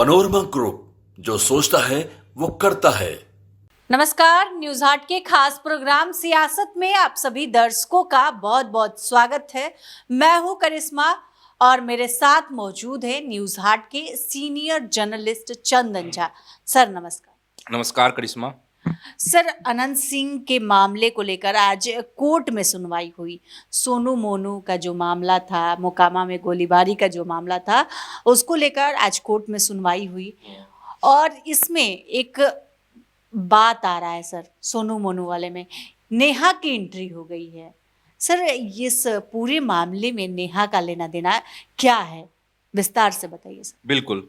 Panorama group, जो सोचता है वो करता है। नमस्कार, न्यूज हाट के खास प्रोग्राम सियासत में आप सभी दर्शकों का बहुत बहुत स्वागत है। मैं हूं करिश्मा और मेरे साथ मौजूद है न्यूज हाट के senior journalist Chandan Jha. Sir नमस्कार। नमस्कार करिश्मा। सर, अनंत सिंह के मामले को लेकर आज कोर्ट में सुनवाई हुई। सोनू मोनू का जो मामला था, मोकामा में गोलीबारी का जो मामला था, उसको लेकर आज कोर्ट में सुनवाई हुई और इसमें एक बात आ रहा है सर, सोनू मोनू वाले में नेहा की एंट्री हो गई है। सर, इस पूरे मामले में नेहा का लेना देना क्या है, विस्तार से बताइए सर। बिल्कुल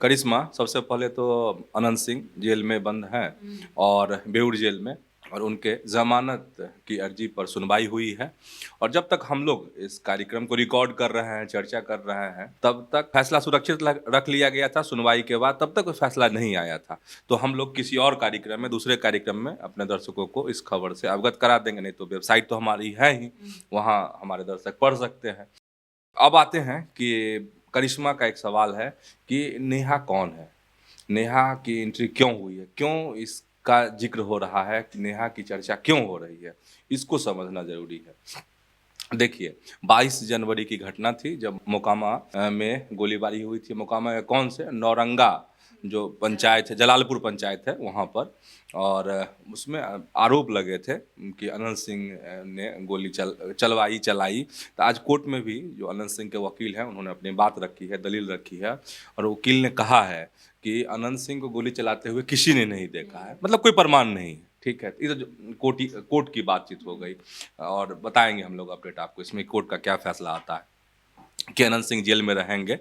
करिश्मा, सबसे पहले तो अनंत सिंह जेल में बंद हैं और बेउर जेल में, और उनके जमानत की अर्जी पर सुनवाई हुई है। और जब तक हम लोग इस कार्यक्रम को रिकॉर्ड कर रहे हैं, चर्चा कर रहे हैं, तब तक फैसला सुरक्षित रख लिया गया था। सुनवाई के बाद तब तक फैसला नहीं आया था, तो हम लोग किसी और कार्यक्रम में, दूसरे कार्यक्रम में अपने दर्शकों को इस खबर से अवगत करा देंगे। नहीं तो वेबसाइट तो हमारी है ही, वहाँ हमारे दर्शक पढ़ सकते हैं। अब आते हैं कि करिश्मा का एक सवाल है कि नेहा कौन है, नेहा की एंट्री क्यों हुई है, क्यों इसका जिक्र हो रहा है, नेहा की चर्चा क्यों हो रही है, इसको समझना जरूरी है। देखिए, 22 जनवरी की घटना थी जब मोकामा में गोलीबारी हुई थी। मोकामा में कौन से, नौरंगा जो पंचायत है, जलालपुर पंचायत है, वहाँ पर। और उसमें आरोप लगे थे कि अनंत सिंह ने गोली चलाई। तो आज कोर्ट में भी जो अनंत सिंह के वकील हैं, उन्होंने अपनी बात रखी है, दलील रखी है, और वकील ने कहा है कि अनंत सिंह को गोली चलाते हुए किसी ने नहीं देखा है, मतलब कोई प्रमाण नहीं है। ठीक है, ये तो कोर्ट की बातचीत हो गई, और बताएंगे हम लोग अपडेट आपको इसमें कोर्ट का क्या फैसला आता है कि अनंत सिंह जेल में रहेंगे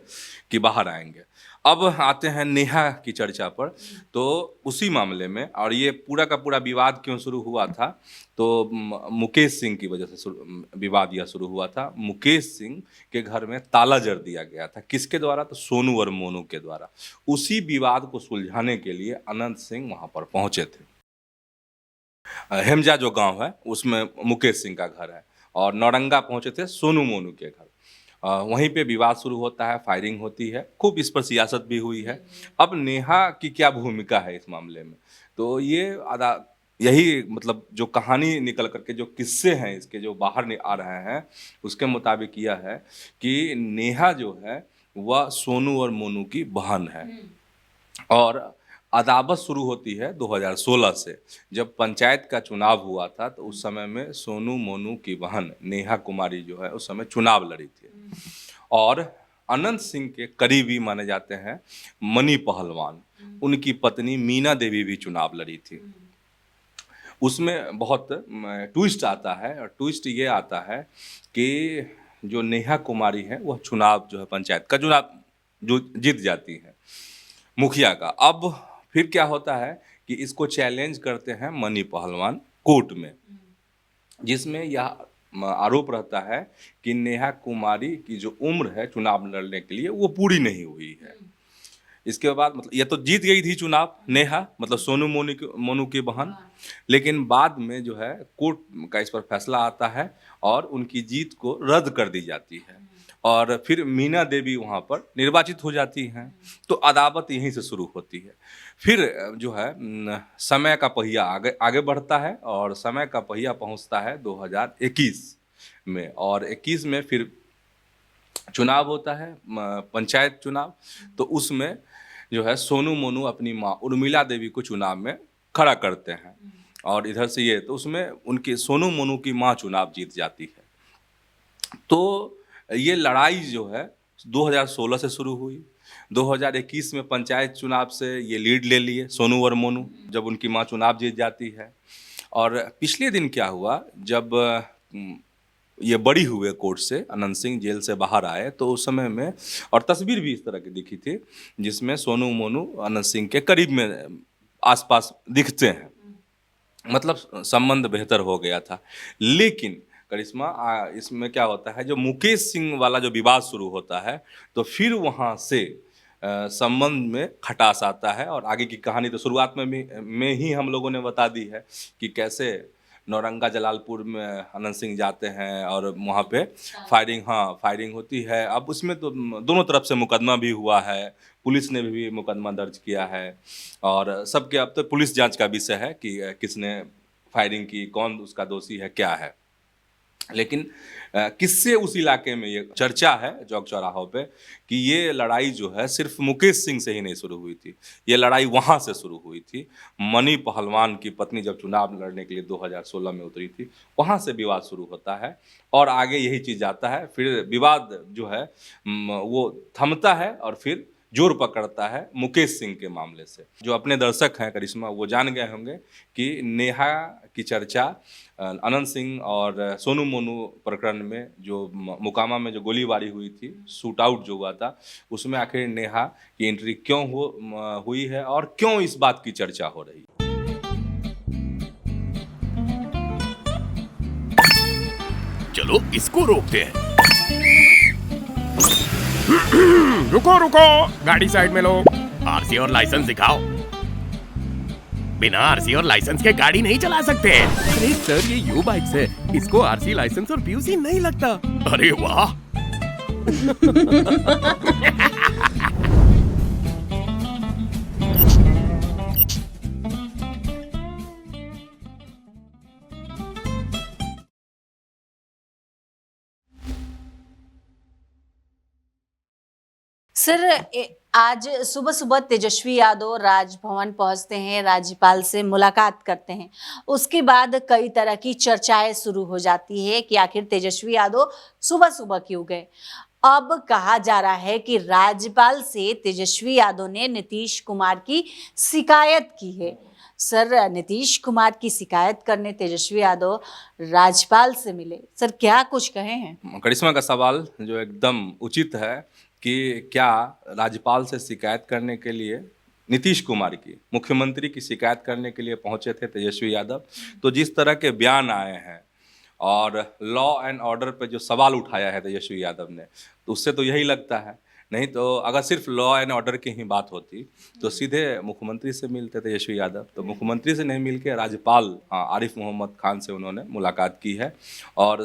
कि बाहर आएंगे। अब आते हैं नेहा की चर्चा पर। तो उसी मामले में, और ये पूरा का पूरा विवाद क्यों शुरू हुआ था, तो मुकेश सिंह की वजह से विवाद यह शुरू हुआ था। मुकेश सिंह के घर में ताला जड़ दिया गया था। किसके द्वारा? तो सोनू और मोनू के द्वारा। उसी विवाद को सुलझाने के लिए अनंत सिंह वहां पर पहुंचे थे। हेमजा जो गांव है उसमें मुकेश सिंह का घर है, और नौरंगा पहुंचे थे सोनू मोनू के घर। वहीं पे विवाद शुरू होता है, फायरिंग होती है, खूब इस पर सियासत भी हुई है। अब नेहा की क्या भूमिका है इस मामले में, तो यही मतलब जो कहानी निकल करके, जो किस्से हैं इसके जो बाहर आ रहे हैं, उसके मुताबिक यह है कि नेहा जो है वह सोनू और मोनू की बहन है। और अदावत शुरू होती है 2016 से, जब पंचायत का चुनाव हुआ था। तो उस समय में सोनू मोनू की बहन नेहा कुमारी जो है उस समय चुनाव लड़ी थी, और अनंत सिंह के करीबी माने जाते हैं मनी पहलवान, उनकी पत्नी मीना देवी भी चुनाव लड़ी थी। उसमें बहुत ट्विस्ट आता है, और ट्विस्ट ये आता है कि जो नेहा कुमारी है वह चुनाव जो है, पंचायत का चुनाव जो जीत जाती है, मुखिया का। अब फिर क्या होता है कि इसको चैलेंज करते हैं मनी पहलवान कोर्ट में, जिसमें यह आरोप रहता है कि नेहा कुमारी की जो उम्र है चुनाव लड़ने के लिए वो पूरी नहीं हुई है। इसके बाद मतलब ये तो जीत गई थी चुनाव नेहा, मतलब सोनू मोनू की बहन, लेकिन बाद में जो है कोर्ट का इस पर फैसला आता है और उनकी जीत को रद्द कर दी जाती है, और फिर मीना देवी वहाँ पर निर्वाचित हो जाती हैं। तो अदावत यहीं से शुरू होती है। फिर जो है समय का पहिया आगे आगे बढ़ता है, और समय का पहिया पहुँचता है 2021 में, और 21 में फिर चुनाव होता है, पंचायत चुनाव। तो उसमें जो है सोनू मोनू अपनी माँ उर्मिला देवी को चुनाव में खड़ा करते हैं, और इधर से ये, तो उसमें उनकी सोनू मोनू की माँ चुनाव जीत जाती है। तो ये लड़ाई जो है 2016 से शुरू हुई। 2021 में पंचायत चुनाव से ये लीड ले लिए सोनू और मोनू, जब उनकी माँ चुनाव जीत जाती है। और पिछले दिन क्या हुआ, जब ये बरी हुए कोर्ट से, अनंत सिंह जेल से बाहर आए, तो उस समय में, और तस्वीर भी इस तरह की दिखी थी जिसमें सोनू मोनू अनंत सिंह के करीब में आसपास दिखते हैं, मतलब संबंध बेहतर हो गया था। लेकिन करिश्मा, इसमें क्या होता है, जो मुकेश सिंह वाला जो विवाद शुरू होता है, तो फिर वहाँ से संबंध में खटास आता है। और आगे की कहानी तो शुरुआत में ही हम लोगों ने बता दी है कि कैसे नौरंगा जलालपुर में अनंत सिंह जाते हैं और वहाँ पे फायरिंग होती है। अब उसमें तो दोनों तरफ से मुकदमा भी हुआ है, पुलिस ने भी मुकदमा दर्ज किया है और सबके अब तो पुलिस जांच का विषय है कि किसने फायरिंग की, कौन उसका दोषी है, क्या है। लेकिन किससे उस इलाके में ये चर्चा है चौक चौराहों पे कि ये लड़ाई जो है सिर्फ मुकेश सिंह से ही नहीं शुरू हुई थी, ये लड़ाई वहाँ से शुरू हुई थी। मनी पहलवान की पत्नी जब चुनाव लड़ने के लिए 2016 में उतरी थी, वहाँ से विवाद शुरू होता है और आगे यही चीज़ जाता है। फिर विवाद जो है वो थमता है और फिर जोर पकड़ता है मुकेश सिंह के मामले से। जो अपने दर्शक हैं करिश्मा, वो जान गए होंगे कि नेहा की चर्चा अनंत सिंह और सोनू मोनू प्रकरण में जो मोकामा में जो गोलीबारी हुई थी, शूट आउट जो हुआ था, उसमें आखिर नेहा की एंट्री क्यों हुई है और क्यों इस बात की चर्चा हो रही है। चलो इसको रोकते हैं। रुको रुको, गाड़ी साइड में लो। आरसी और लाइसेंस दिखाओ। बिना आरसी और लाइसेंस के गाड़ी नहीं चला सकते। अरे सर, ये यू बाइक्स है, इसको आरसी लाइसेंस और पीयूसी नहीं लगता। अरे वाह। सर आज सुबह सुबह तेजस्वी यादव राजभवन पहुंचते हैं, राज्यपाल से मुलाकात करते हैं। उसके बाद कई तरह की चर्चाएं शुरू हो जाती है कि आखिर तेजस्वी यादव सुबह सुबह क्यों गए। अब कहा जा रहा है कि राज्यपाल से तेजस्वी यादव ने नीतीश कुमार की शिकायत की है। सर, नीतीश कुमार की शिकायत करने तेजस्वी यादव राज्यपाल से मिले, सर क्या कुछ कहे हैं? करिश्मा का सवाल जो एकदम उचित है कि क्या राज्यपाल से शिकायत करने के लिए नीतीश कुमार की, मुख्यमंत्री की शिकायत करने के लिए पहुंचे थे तेजस्वी यादव। तो जिस तरह के बयान आए हैं और लॉ एंड ऑर्डर पे जो सवाल उठाया है तेजस्वी यादव ने, तो उससे तो यही लगता है। नहीं तो अगर सिर्फ लॉ एंड ऑर्डर की ही बात होती तो सीधे मुख्यमंत्री से मिलते तेजस्वी यादव। तो मुख्यमंत्री से नहीं मिल के राज्यपाल आरिफ मोहम्मद खान से उन्होंने मुलाकात की है और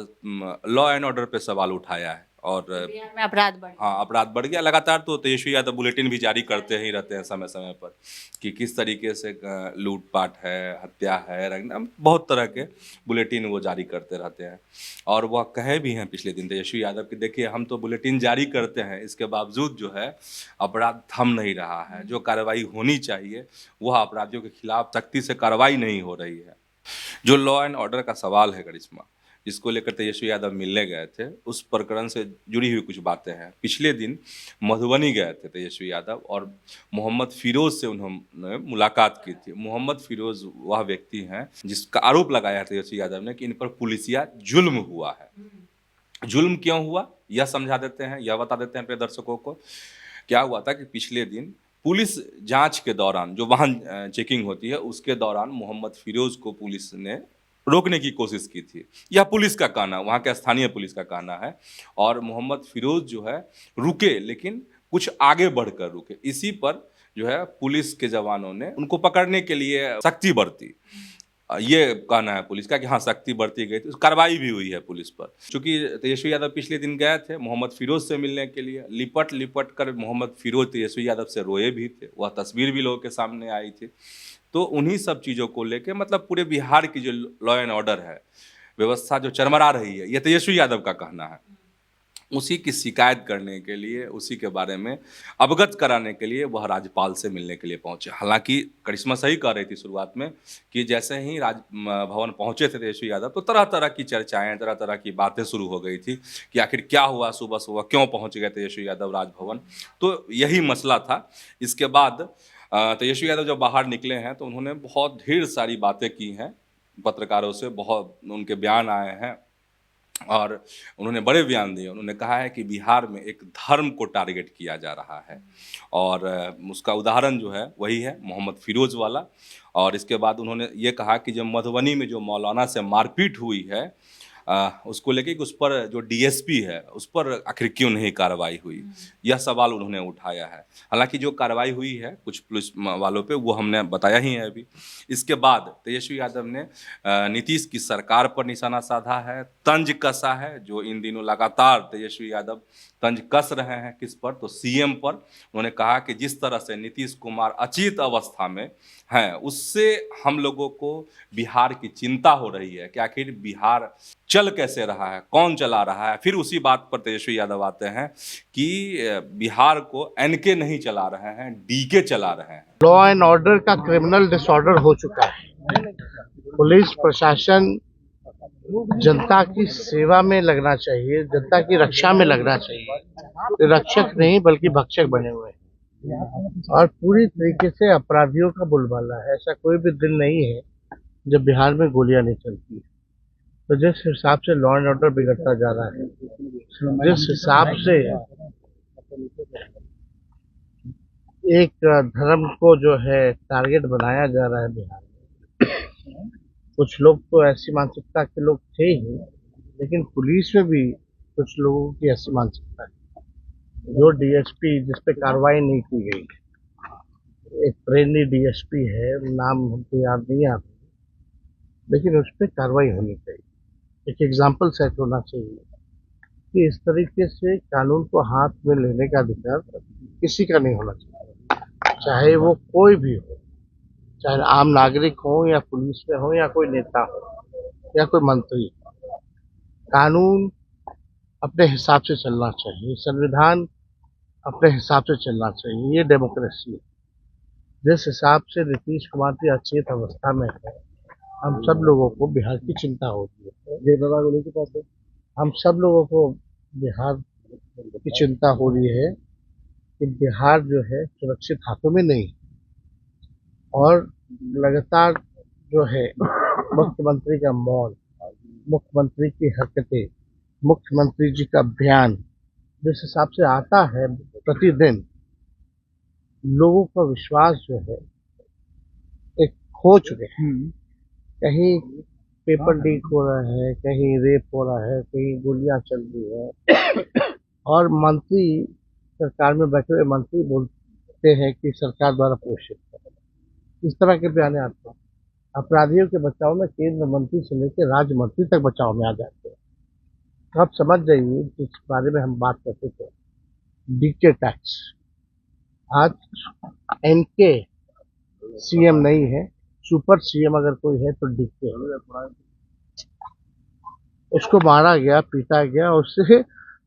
लॉ एंड ऑर्डर पे सवाल उठाया है। और बिहार में अपराध बढ़ अपराध बढ़ गया लगातार। तो तेजस्वी यादव बुलेटिन भी जारी करते ही रहते हैं समय समय पर कि किस तरीके से लूटपाट है, हत्या है, बहुत तरह के बुलेटिन वो जारी करते रहते हैं। और वह कहे भी हैं पिछले दिन तेजस्वी यादव कि देखिए, हम तो बुलेटिन जारी करते हैं, इसके बावजूद जो है अपराध थम नहीं रहा है। जो कार्रवाई होनी चाहिए वह अपराधियों के खिलाफ सख्ती से कार्रवाई नहीं हो रही है। जो लॉ एंड ऑर्डर का सवाल है करिश्मा, जिसको लेकर तेजस्वी यादव मिलने गए थे, उस प्रकरण से जुड़ी हुई कुछ बातें हैं। पिछले दिन मधुबनी गए थे तेजस्वी यादव और मोहम्मद फिरोज से उन्होंने मुलाकात की थी। मोहम्मद फिरोज वह व्यक्ति हैं जिसका आरोप लगाया है तेजस्वी यादव ने कि इन पर पुलिसिया जुल्म हुआ है। जुल्म क्यों हुआ यह समझा देते हैं, यह बता देते हैं अपने दर्शकों को। क्या हुआ था कि पिछले दिन पुलिस जांच के दौरान, जो वाहन चेकिंग होती है, उसके दौरान मोहम्मद फिरोज को पुलिस ने रोकने की कोशिश की थी। यह पुलिस का कहना, वहाँ के स्थानीय पुलिस का कहना है। और मोहम्मद फिरोज जो है रुके, लेकिन कुछ आगे बढ़कर रुके। इसी पर जो है पुलिस के जवानों ने उनको पकड़ने के लिए सख्ती बरती। ये कहना है पुलिस का कि हाँ, सख्ती बरती गई थी, कार्रवाई भी हुई है पुलिस पर। चूंकि तेजस्वी यादव पिछले दिन गए थे मोहम्मद फिरोज से मिलने के लिए, लिपट लिपट कर मोहम्मद फिरोज तेजस्वी यादव से रोए भी थे। वह तस्वीर भी लोगों के सामने आई थी। तो उन्हीं सब चीज़ों को लेके, मतलब पूरे बिहार की जो लॉ एंड ऑर्डर है, व्यवस्था जो चरमरा रही है, ये तेजस्वी यादव का कहना है। उसी की शिकायत करने के लिए, उसी के बारे में अवगत कराने के लिए वह राज्यपाल से मिलने के लिए पहुंचे। हालांकि करिश्मा सही कह रही थी शुरुआत में कि जैसे ही भवन पहुंचे थे तेजस्वी यादव, तो तरह तरह की चर्चाएं, तरह तरह की बातें शुरू हो गई थी कि आखिर क्या हुआ, सुबह सुबह क्यों पहुंच गए तेजस्वी यादव राजभवन। तो यही मसला था। इसके बाद तेजस्वी यादव जब बाहर निकले हैं तो उन्होंने बहुत ढेर सारी बातें की हैं पत्रकारों से, बहुत उनके बयान आए हैं और उन्होंने बड़े बयान दिए। उन्होंने कहा है कि बिहार में एक धर्म को टारगेट किया जा रहा है और उसका उदाहरण जो है वही है मोहम्मद फिरोज वाला। और इसके बाद उन्होंने ये कहा कि जब मधुबनी में जो मौलाना से मारपीट हुई है, उसको लेके कि उस पर जो डीएसपी है उस पर आखिर क्यों नहीं कार्रवाई हुई, यह सवाल उन्होंने उठाया है। हालांकि जो कार्रवाई हुई है कुछ पुलिस वालों पे वो हमने बताया ही है अभी। इसके बाद तेजस्वी यादव ने नीतीश की सरकार पर निशाना साधा है, तंज कसा है। जो इन दिनों लगातार तेजस्वी यादव तंज कस रहे हैं किस पर, तो सीएम पर। उन्होंने कहा कि जिस तरह से नीतीश कुमार अचेत अवस्था में हैं उससे हम लोगों को बिहार की चिंता हो रही है कि आखिर बिहार चल कैसे रहा है, कौन चला रहा है। फिर उसी बात पर तेजस्वी यादव आते हैं कि बिहार को एनके नहीं चला रहे हैं, डीके चला रहे हैं। लॉ एंड ऑर्डर का क्रिमिनल डिसऑर्डर हो चुका है। पुलिस प्रशासन जनता की सेवा में लगना चाहिए, जनता की रक्षा में लगना चाहिए। रक्षक नहीं बल्कि भक्षक बने हुए हैं और पूरी तरीके से अपराधियों का बोलबाला है। ऐसा कोई भी दिन नहीं है जब बिहार में गोलियां नहीं चलती। तो जिस हिसाब से लॉ एंड ऑर्डर बिगड़ता जा रहा है, जिस हिसाब से एक धर्म को जो है टारगेट बनाया जा रहा है बिहार में, कुछ लोग तो ऐसी मानसिकता के लोग थे ही, लेकिन पुलिस में भी कुछ लोगों की ऐसी मानसिकता है। जो डीएसपी जिस पे कार्रवाई नहीं की गई, एक ट्रेनी डीएसपी है, नाम हमको याद नहीं आता, लेकिन उस पर कार्रवाई होनी चाहिए। एक एग्जाम्पल सेट होना चाहिए कि इस तरीके से कानून को हाथ में लेने का अधिकार किसी का नहीं होना चाहिए, चाहे वो कोई भी हो, चाहे आम नागरिक हो या पुलिस में हो या कोई नेता हो या कोई मंत्री हो। कानून अपने हिसाब से चलना चाहिए, संविधान अपने हिसाब से चलना चाहिए। ये डेमोक्रेसी है। जिस हिसाब से नीतीश कुमार की अचेत अवस्था में है, हम सब लोगों को बिहार की चिंता होती है। हम सब लोगों को बिहार की चिंता हो रही है कि बिहार जो है सुरक्षित हाथों में नहीं, और लगातार जो है मुख्यमंत्री का मौन, मुख्यमंत्री की हरकतें, मुख्यमंत्री जी का बयान जिस हिसाब से आता है प्रतिदिन, लोगों का विश्वास जो है एक खो चुके हैं। कहीं पेपर लीक हो रहा है, कहीं रेप हो रहा है, कहीं गोलियां चल रही है और मंत्री, सरकार में बैठे हुए मंत्री बोलते हैं कि सरकार द्वारा पोषित है। इस तरह के बयान आते हैं। अपराधियों के बचाव में केंद्र मंत्री से लेकर राज्य मंत्री तक बचाव में आ जाते हैं। तो आप समझ जाइए जिस बारे में हम बात करते थे, डीके टैक्स। आज एनके सीएम नहीं है, सुपर सीएम अगर कोई है तो डीके। उसको मारा गया, पीटा गया, उससे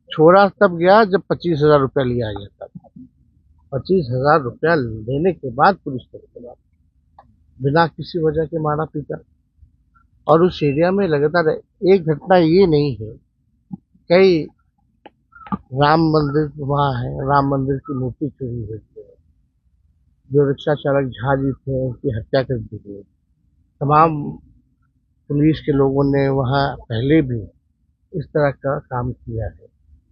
छोड़ा तब गया जब 25,000 रुपया लिया गया। तब 25,000 रुपया लेने के बाद पुलिस के बाद बिना किसी वजह के मारा पीटा। और उस एरिया में लगातार एक घटना ये नहीं है, कई राम मंदिर वहाँ है, राम मंदिर की मूर्ति चोरी हुई है, जो रिक्शा चालक झा जी थे उनकी हत्या कर दी गई। तमाम पुलिस के लोगों ने वहाँ पहले भी इस तरह का काम किया है।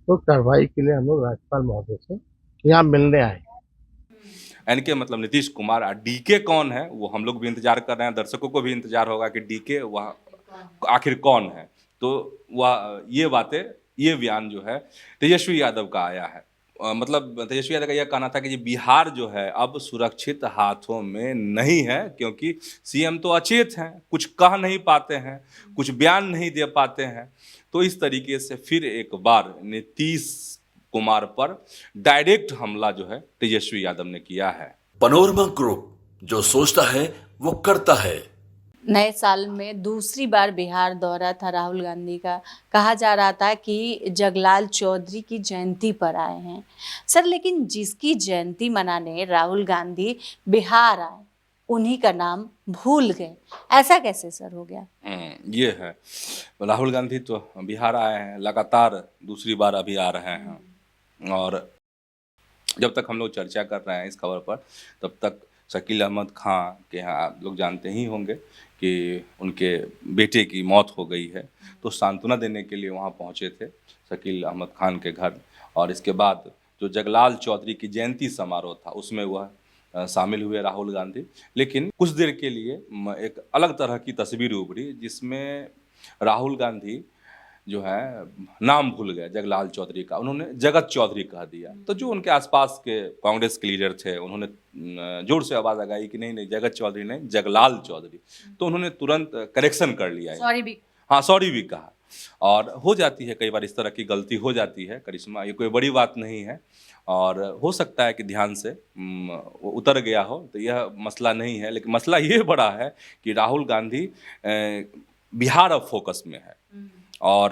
तो कार्रवाई के लिए हम लोग राज्यपाल महोदय से यहाँ मिलने आए। एनके मतलब नीतीश कुमार। डीके कौन है वो हम लोग भी इंतजार कर रहे हैं, दर्शकों को भी इंतजार होगा कि डीके वह आखिर कौन है। तो वह ये बातें, ये बयान जो है तेजस्वी यादव का आया है। मतलब तेजस्वी यादव का यह कहना था कि बिहार जो है अब सुरक्षित हाथों में नहीं है, क्योंकि सीएम तो अचेत हैं, कुछ कह नहीं पाते हैं, कुछ बयान नहीं दे पाते हैं। तो इस तरीके से फिर एक बार नीतीश कुमार पर डायरेक्ट हमला जो है तेजस्वी यादव ने किया है। पनोरमा ग्रुप, जो सोचता है वो करता है। नए साल में दूसरी बार बिहार दौरा था राहुल गांधी का। कहा जा रहा था कि जगलाल चौधरी की जयंती पर आए हैं सर, लेकिन जिसकी जयंती मनाने राहुल गांधी बिहार आए उन्हीं का नाम भूल गए। ऐसा कैसे सर हो गया? ये है, राहुल गांधी तो बिहार आए हैं, लगातार दूसरी बार अभी आ रहे हैं। और जब तक हम लोग चर्चा कर रहे हैं इस खबर पर, तब तक शकील अहमद खां के यहाँ आप लोग जानते ही होंगे कि उनके बेटे की मौत हो गई है। तो सांत्वना देने के लिए वहाँ पहुँचे थे शकील अहमद खान के घर। और इसके बाद जो जगलाल चौधरी की जयंती समारोह था उसमें वह शामिल हुए राहुल गांधी। लेकिन कुछ देर के लिए एक अलग तरह की तस्वीर उभरी, जिसमें राहुल गांधी जो है नाम भूल गए जगलाल चौधरी का, उन्होंने जगत चौधरी कह दिया। तो जो उनके आसपास के कांग्रेस के लीडर थे उन्होंने जोर से आवाज़ लगाई कि नहीं नहीं जगत चौधरी नहीं, जगलाल चौधरी। तो उन्होंने तुरंत करेक्शन कर लिया, सॉरी भी हाँ सॉरी भी कहा। और हो जाती है कई बार इस तरह की गलती हो जाती है करिश्मा, ये कोई बड़ी बात नहीं है। और हो सकता है कि ध्यान से वो उतर गया हो, तो यह मसला नहीं है। लेकिन मसला ये बड़ा है कि राहुल गांधी बिहार अब फोकस में है। और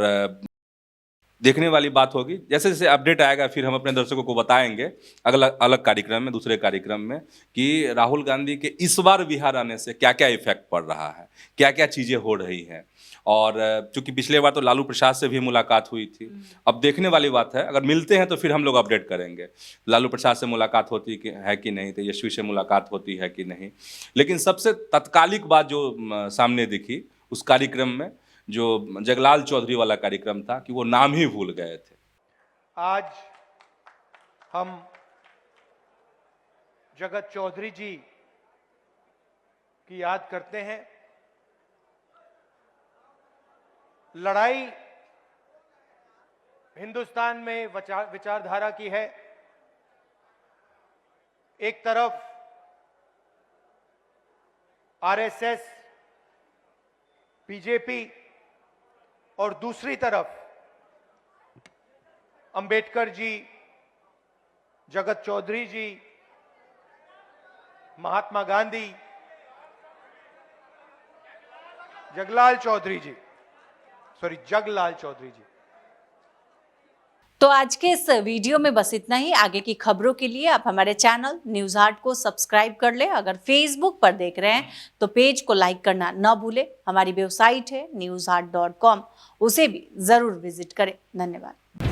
देखने वाली बात होगी, जैसे जैसे अपडेट आएगा फिर हम अपने दर्शकों को बताएंगे अलग कार्यक्रम में, दूसरे कार्यक्रम में, कि राहुल गांधी के इस बार बिहार आने से क्या क्या इफेक्ट पड़ रहा है, क्या क्या चीज़ें हो रही हैं। और चूंकि पिछले बार तो लालू प्रसाद से भी मुलाकात हुई थी, अब देखने वाली बात है, अगर मिलते हैं तो फिर हम लोग अपडेट करेंगे लालू प्रसाद से मुलाकात होती है कि नहीं, तेजस्वी से मुलाकात होती है कि नहीं। लेकिन सबसे तत्कालिक बात जो सामने दिखी उस कार्यक्रम में, जो जगलाल चौधरी वाला कार्यक्रम था, कि वो नाम ही भूल गए थे। आज हम जगत चौधरी जी की याद करते हैं। लड़ाई हिंदुस्तान में विचारधारा की है। एक तरफ आरएसएस, बीजेपी और दूसरी तरफ अंबेडकर जी, जगत चौधरी जी, महात्मा गांधी, जगलाल चौधरी जी, जगलाल चौधरी जी। तो आज के इस वीडियो में बस इतना ही। आगे की खबरों के लिए आप हमारे चैनल न्यूज हाट को सब्सक्राइब कर ले। अगर फेसबुक पर देख रहे हैं तो पेज को लाइक करना ना भूले। हमारी वेबसाइट है newsheart.com, उसे भी जरूर विजिट करें। धन्यवाद।